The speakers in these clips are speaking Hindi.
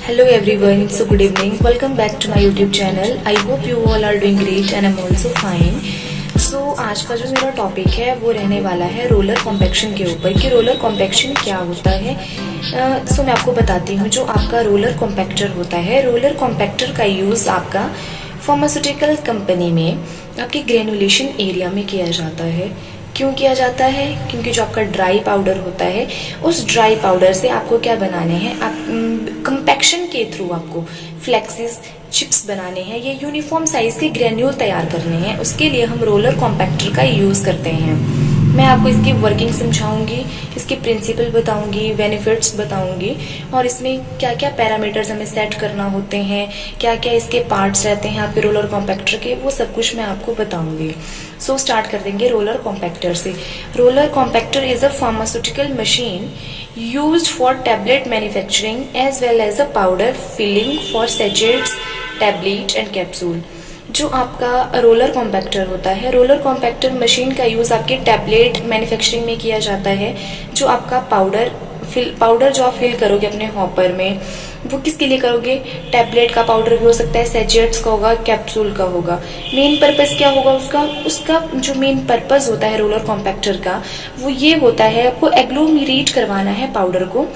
Hello everyone, so good evening. Welcome back to my YouTube channel. I hope you all are doing great and I'm also fine. So आज का जो मेरा टॉपिक है वो रहने वाला है रोलर कॉम्पैक्शन के ऊपर कि रोलर कॉम्पैक्शन क्या होता है। सो मैं आपको बताती हूँ जो आपका रोलर कॉम्पैक्टर होता है, रोलर कॉम्पैक्टर का यूज़ आपका फार्मास्यूटिकल कंपनी में आपके ग्रेनुलेशन एरिया में किया जाता है। क्यों किया जाता है? क्योंकि जो आपका ड्राई पाउडर होता है उस ड्राई पाउडर से आपको क्या बनाने हैं, आप कंपैक्शन के थ्रू आपको फ्लेक्सिस चिप्स बनाने हैं, ये यूनिफॉर्म साइज के ग्रेन्यूल तैयार करने हैं। उसके लिए हम रोलर कॉम्पैक्टर का यूज़ करते हैं। मैं आपको इसकी वर्किंग समझाऊंगी, इसके प्रिंसिपल बताऊंगी, बेनिफिट्स बताऊंगी और इसमें क्या क्या पैरामीटर्स हमें सेट करना होते हैं, क्या क्या इसके पार्ट्स रहते हैं आपके रोलर कॉम्पैक्टर के, वो सब कुछ मैं आपको बताऊंगी। सो स्टार्ट कर देंगे रोलर कॉम्पैक्टर से। Roller compactor is a pharmaceutical machine used for tablet manufacturing as well as a powder filling for sachets, tablet and capsule। जो आपका रोलर कॉम्पैक्टर होता है, रोलर कॉम्पैक्टर मशीन का यूज़ आपके टैबलेट मैन्युफैक्चरिंग में किया जाता है। जो आपका पाउडर जो आप फिल करोगे अपने हॉपर में, वो किसके लिए करोगे? टैबलेट का पाउडर भी हो सकता है, सैचेट्स का होगा, कैप्सूल का होगा। मेन पर्पस क्या होगा उसका जो मेन पर्पस होता है रोलर कॉम्पैक्टर का, वो ये होता है आपको एग्लोमीरेट करवाना है पाउडर को।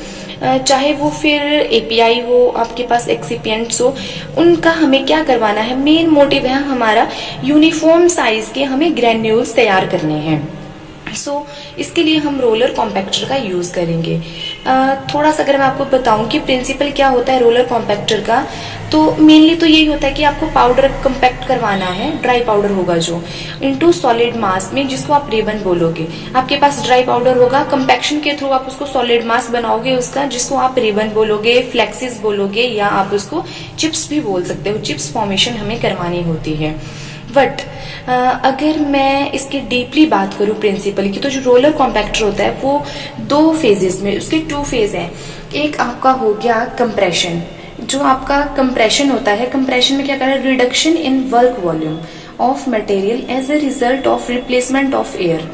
चाहे वो फिर एपीआई हो, आपके पास एक्सिपिएंट्स हो, उनका हमें क्या करवाना है, मेन मोटिव है हमारा यूनिफॉर्म साइज के हमें ग्रेन्यूल्स तैयार करने हैं। इसके लिए हम रोलर कॉम्पैक्टर का यूज़ करेंगे। थोड़ा सा अगर मैं आपको बताऊं कि प्रिंसिपल क्या होता है रोलर कॉम्पैक्टर का, तो मेनली तो यही होता है कि आपको पाउडर कंपैक्ट करवाना है, ड्राई पाउडर होगा जो, इनटू सॉलिड मास में, जिसको आप रिबन बोलोगे। आपके पास ड्राई पाउडर होगा, कंपैक्शन के थ्रू आप उसको सॉलिड मास बनाओगे उसका, जिसको आप रिबन बोलोगे, फ्लेक्सिस बोलोगे, या आप उसको चिप्स भी बोल सकते हो। चिप्स फॉर्मेशन हमें करवानी होती है। बट अगर मैं इसकी डीपली बात करूं प्रिंसिपल की, तो जो रोलर कॉम्पैक्टर होता है वो दो फेजेस में, उसके 2 फेज हैं। एक आपका हो गया कंप्रेशन। जो आपका कंप्रेशन होता है, कंप्रेशन में क्या करना है, reduction in bulk volume of material as a result of replacement of air.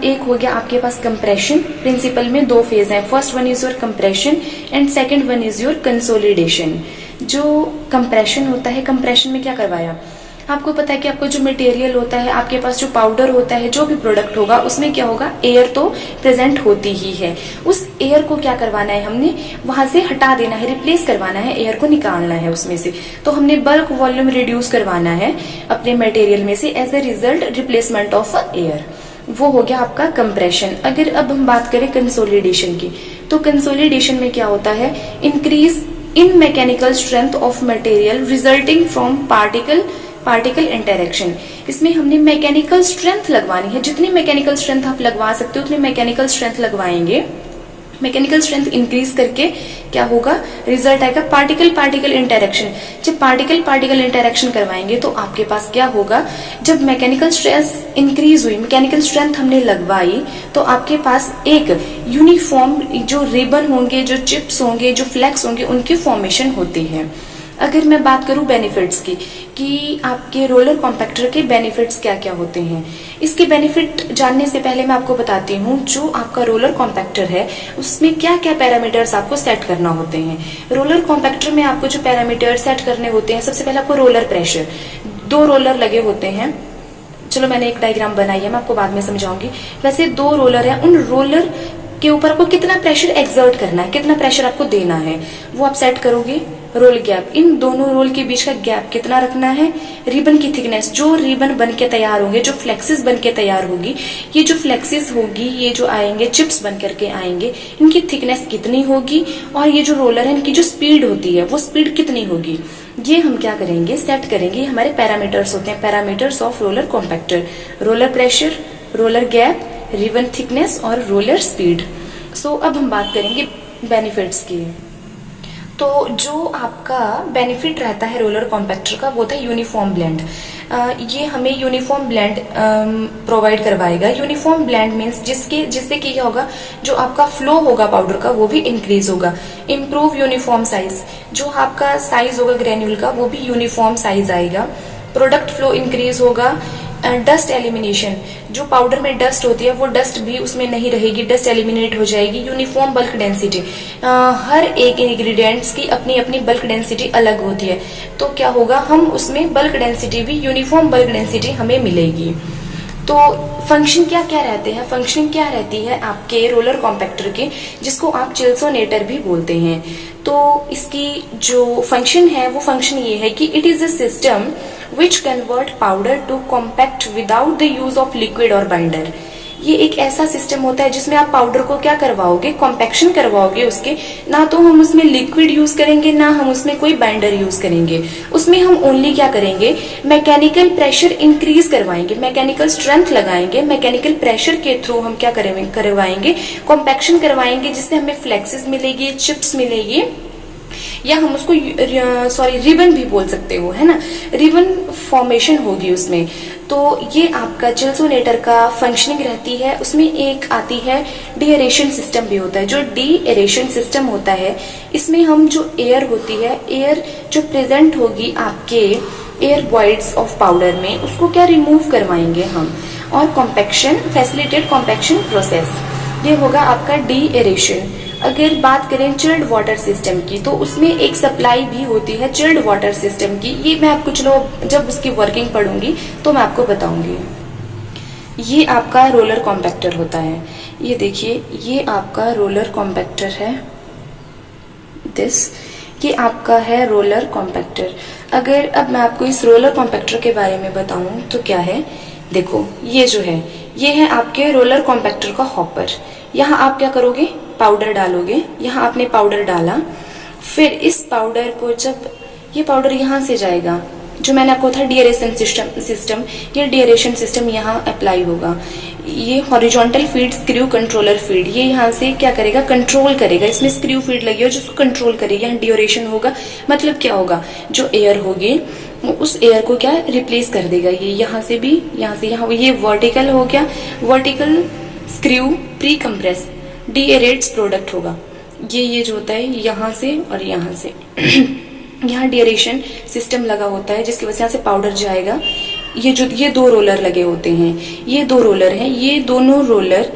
एक हो गया आपके पास कंप्रेशन। प्रिंसिपल में 2 फेज हैं, first one is your compression and second one is your consolidation. जो कंप्रेशन होता है, कंप्रेशन में क्या करवाया, आपको पता है कि आपको जो मटेरियल होता है, आपके पास जो पाउडर होता है, जो भी प्रोडक्ट होगा, उसमें क्या होगा, एयर तो प्रेजेंट होती ही है। उस एयर को क्या करवाना है, हमने वहां से हटा देना है, रिप्लेस करवाना है, एयर को निकालना है उसमें से। तो हमने बल्क वॉल्यूम रिड्यूस करवाना है अपने मटेरियल में से as a result replacement of air. वो हो गया आपका कंप्रेशन। अगर अब हम बात करें कंसोलिडेशन की, तो कंसोलिडेशन में क्या होता है, increase in mechanical strength of material resulting from particle interaction. इसमें हमने मैकेनिकल स्ट्रेंथ लगवानी है। जितनी मैकेनिकल स्ट्रेंथ आप लगवा सकते हो उतनी मैकेनिकल स्ट्रेंथ लगवाएंगे। मैकेनिकल स्ट्रेंथ इंक्रीज करके क्या होगा, रिजल्ट आएगा पार्टिकल इंटरेक्शन। जब पार्टिकल इंटरेक्शन करवाएंगे तो आपके पास क्या होगा, जब मैकेनिकल स्ट्रेंथ इंक्रीज हुई, मैकेनिकल स्ट्रेंथ हमने लगवाई, तो आपके पास एक यूनिफॉर्म जो रिबन होंगे, जो चिप्स होंगे, जो फ्लेक्स होंगे, उनकी फॉर्मेशन होती है। अगर मैं बात करूं बेनिफिट्स की, कि आपके रोलर कॉम्पैक्टर के बेनिफिट्स क्या क्या होते हैं, इसके बेनिफिट जानने से पहले मैं आपको बताती हूँ जो आपका रोलर कॉम्पैक्टर है उसमें क्या क्या पैरामीटर्स आपको सेट करना होते हैं। रोलर कॉम्पैक्टर में आपको जो पैरामीटर सेट करने होते हैं, सबसे पहले आपको रोलर प्रेशर, 2 रोलर लगे होते हैं। चलो मैंने एक डायग्राम बनाई है, मैं आपको बाद में समझाऊंगी। वैसे 2 रोलर है, उन रोलर के ऊपर आपको कितना प्रेशर एक्सर्ट करना है, कितना प्रेशर आपको देना है, वो आप सेट करोगे। रोल गैप, इन दोनों रोल के बीच का गैप कितना रखना है। रिबन की थिकनेस, जो रिबन बन के तैयार होंगे, जो फ्लेक्सिस बन के तैयार होगी, ये जो फ्लेक्सिस होगी, ये जो आएंगे चिप्स बन करके आएंगे, इनकी थिकनेस कितनी होगी, और ये जो रोलर है इनकी जो स्पीड होती है वो स्पीड कितनी होगी, ये हम क्या करेंगे, सेट करेंगे। हमारे पैरामीटर्स होते हैं, parameters of roller compactor, roller pressure, roller gap, ribbon thickness और रोलर स्पीड। अब हम बात करेंगे बेनिफिट्स की। तो जो आपका बेनिफिट रहता है रोलर कॉम्पैक्टर का, वो होता है यूनिफॉर्म ब्लेंड। ये हमें यूनिफॉर्म ब्लेंड प्रोवाइड करवाएगा। यूनिफॉर्म ब्लेंड मीन्स जिससे कि क्या होगा, जो आपका फ्लो होगा पाउडर का वो भी इंक्रीज होगा। इम्प्रूव यूनिफॉर्म साइज, जो आपका साइज होगा ग्रेन्यूल का वो भी यूनिफॉर्म साइज आएगा। प्रोडक्ट फ्लो इंक्रीज होगा, डस्ट एलिमिनेशन, जो पाउडर में डस्ट होती है वो डस्ट भी उसमें नहीं रहेगी, डस्ट एलिमिनेट हो जाएगी। यूनिफॉर्म बल्क डेंसिटी, हर एक इंग्रेडिएंट्स की अपनी अपनी बल्क डेंसिटी अलग होती है, तो क्या होगा, हम उसमें बल्क डेंसिटी भी यूनिफॉर्म बल्क डेंसिटी हमें मिलेगी। तो फंक्शन क्या क्या रहते हैं, फंक्शन क्या रहती है आपके रोलर कॉम्पैक्टर की, जिसको आप चिल्सोनेटर भी बोलते हैं। तो इसकी जो फंक्शन है वो फंक्शन ये है कि it is a system which convert powder to compact without the use of liquid और बाइंडर। ये एक ऐसा सिस्टम होता है जिसमें आप पाउडर को क्या करवाओगे, कॉम्पैक्शन करवाओगे उसके, ना तो हम उसमें लिक्विड यूज करेंगे ना हम उसमें कोई बाइंडर यूज करेंगे। उसमें हम ओनली क्या करेंगे, मैकेनिकल प्रेशर इंक्रीज करवाएंगे, मैकेनिकल स्ट्रेंथ लगाएंगे, मैकेनिकल प्रेशर के थ्रू हम क्या करवाएंगे, कॉम्पैक्शन करवाएंगे, जिससे हमें फ्लेक्सेस मिलेगी, चिप्स मिलेगी, या हम उसको रिबन भी बोल सकते हो, है ना, रिबन फॉर्मेशन होगी उसमें। तो ये आपका चिल्सोनेटर का फंक्शनिंग रहती है। उसमें एक आती है डीएरेशन सिस्टम भी होता है। जो डीएरेशन सिस्टम होता है इसमें हम जो एयर होती है, एयर जो प्रेजेंट होगी आपके एयर वॉइड्स ऑफ पाउडर में, उसको क्या रिमूव करवाएंगे हम, और कॉम्पैक्शन, फैसिलिटेट कॉम्पैक्शन प्रोसेस, ये होगा आपका डीएरेशन। अगर बात करें चिल्ड वाटर सिस्टम की, तो उसमें एक सप्लाई भी होती है चिल्ड वाटर सिस्टम की। ये मैं आपको चलो जब उसकी वर्किंग पढ़ूंगी तो मैं आपको बताऊंगी। ये आपका रोलर कॉम्पैक्टर होता है, ये देखिए ये आपका रोलर कॉम्पैक्टर है, ये आपका है रोलर कॉम्पैक्टर। अगर अब मैं आपको इस रोलर कॉम्पैक्टर के बारे में बताऊं तो क्या है, देखो ये जो है ये है आपके रोलर कॉम्पैक्टर का हॉपर। यहाँ आप क्या करोगे, पाउडर डालोगे, यहाँ आपने पाउडर डाला, फिर इस पाउडर को जब ये पाउडर यहाँ से जाएगा, जो मैंने आपको था डीएरेशन सिस्टम, ये डीएरेशन सिस्टम यहाँ अप्लाई होगा। ये horizontal feed screw controller feed, ये यहाँ से क्या करेगा, कंट्रोल करेगा, इसमें स्क्रू फीड लगी है जिसको कंट्रोल करेगी। यहाँ ड्यूरेशन होगा, मतलब क्या होगा, जो एयर होगी उस एयर को क्या रिप्लेस कर देगा। ये यहाँ से भी, यहाँ से यहाँ, ये वर्टिकल हो गया, vertical screw pre compress deaerates product होगा। ये जो होता है यहाँ से और यहाँ से यहाँ डीएरेशन सिस्टम लगा होता है, जिसकी वजह से पाउडर जाएगा। ये दो रोलर लगे होते हैं, ये दो रोलर हैं, ये दोनों रोलर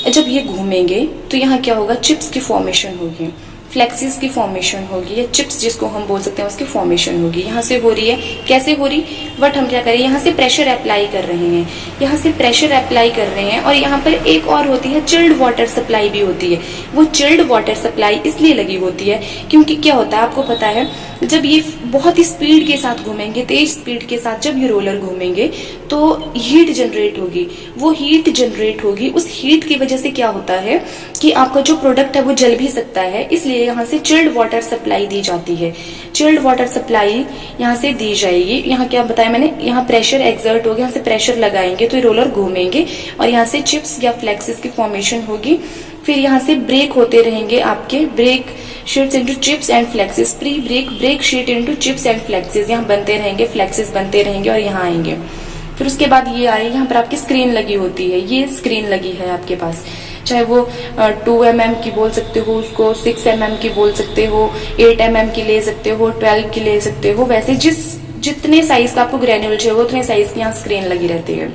जब ये घूमेंगे तो यहाँ क्या होगा, चिप्स की फॉर्मेशन होगी, फ्लेक्सिस की फॉर्मेशन होगी, या चिप्स जिसको हम बोल सकते हैं उसकी फॉर्मेशन होगी। यहाँ से हो रही है, कैसे हो रही, बट हम क्या करें, यहाँ से प्रेशर अप्लाई कर रहे हैं, यहाँ से प्रेशर अप्लाई कर रहे हैं। और यहाँ पर एक और होती है चिल्ड वाटर सप्लाई भी होती है। वो चिल्ड वाटर सप्लाई इसलिए लगी होती है क्योंकि क्या होता है आपको पता है, जब ये बहुत ही स्पीड के साथ घूमेंगे, तेज स्पीड के साथ जब ये रोलर घूमेंगे तो हीट जनरेट होगी। वो हीट जनरेट होगी, उस हीट की वजह से क्या होता है कि आपका जो प्रोडक्ट है वो जल भी सकता है। इसलिए यहाँ से चिल्ड वाटर सप्लाई दी जाती है, चिल्ड वाटर सप्लाई यहाँ से दी जाएगी। यहाँ क्या बताया मैंने, यहाँ प्रेशर एक्सर्ट होगा, यहाँ से प्रेशर लगाएंगे तो ये रोलर घूमेंगे और यहाँ से चिप्स या फ्लेक्सिस की फॉर्मेशन होगी। फिर यहाँ से ब्रेक होते रहेंगे आपके, break sheets into chips and flakes, pre break, break sheet into chips and flakes, यहाँ बनते रहेंगे, फ्लेक्सिस बनते रहेंगे और यहाँ आएंगे। फिर उसके बाद ये आए, यहाँ पर आपकी स्क्रीन लगी होती है, ये स्क्रीन लगी है आपके पास, चाहे वो 2 mm की बोल सकते हो उसको, 6 mm की बोल सकते हो, 8 mm की ले सकते हो, 12 की ले सकते हो। वैसे जितने साइज का आपको ग्रेन्यूल चाहिए उतने साइज की यहाँ स्क्रीन लगी रहती है।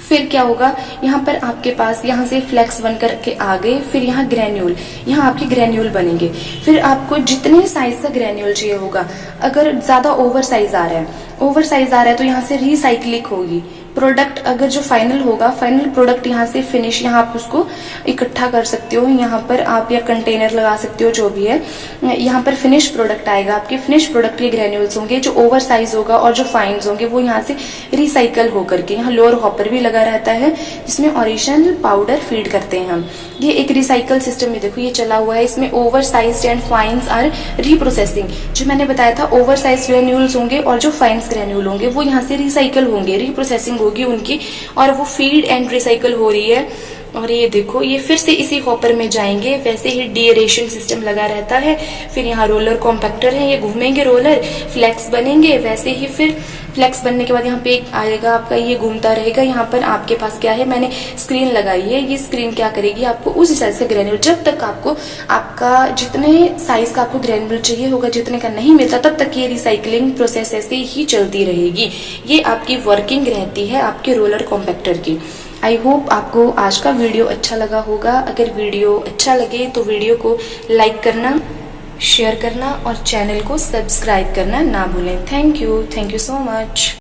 फिर क्या होगा, यहाँ पर आपके पास यहाँ से फ्लेक्स बन करके आ गए, फिर यहाँ ग्रेन्यूल, यहाँ आपके ग्रेन्यूल बनेंगे। फिर आपको जितने साइज का ग्रेन्यूल चाहिए होगा, अगर ज्यादा ओवर साइज आ रहा है तो यहाँ से रिसाइक्लिंग होगी। प्रोडक्ट अगर जो फाइनल होगा, फाइनल प्रोडक्ट यहाँ से फिनिश, यहाँ आप उसको इकट्ठा कर सकते हो, यहाँ पर आप या कंटेनर लगा सकते हो, जो भी है। यहाँ पर फिनिश प्रोडक्ट आएगा, आपके फिनिश प्रोडक्ट के ग्रेन्यूल्स होंगे, जो ओवर साइज होगा और जो फाइन्स होंगे वो यहाँ से रिसाइकल होकर के, यहाँ लोअर हॉपर भी लगा रहता है जिसमें ओरिजिनल पाउडर फीड करते हैं हम। ये एक रिसाइकल सिस्टम में देखो ये चला हुआ है, इसमें oversize and fines are reprocessing. जो मैंने बताया था ओवर साइज ग्रेन्यूल्स होंगे और जो फाइन्स ग्रेन्यूल होंगे वो यहाँ से रिसाइकल होंगे, रीप्रोसेसिंग होगी उनकी, और वो फीड एंड रिसाइकल हो रही है। और ये देखो ये फिर से इसी हॉपर में जाएंगे, वैसे ही डीएरेशन सिस्टम लगा रहता है। फिर यहाँ रोलर कॉम्पैक्टर है, ये घूमेंगे रोलर, फ्लेक्स बनेंगे, वैसे ही फिर फ्लेक्स बनने के बाद यहाँ पे एक आएगा आपका, ये घूमता रहेगा। यहाँ पर आपके पास क्या है, मैंने स्क्रीन लगाई है, ये स्क्रीन क्या करेगी, आपको उस साइज का ग्रेन्यूल, जब तक आपको आपका जितने साइज का आपको ग्रेन्यूल चाहिए होगा, जितने का नहीं मिलता, तब तक ये रिसाइकलिंग प्रोसेस ऐसे ही चलती रहेगी। ये आपकी वर्किंग रहती है आपके रोलर कॉम्पैक्टर की। आई होप आपको आज का वीडियो अच्छा लगा होगा। अगर वीडियो अच्छा लगे तो वीडियो को लाइक करना, शेयर करना और चैनल को सब्सक्राइब करना ना भूलें। Thank you so much.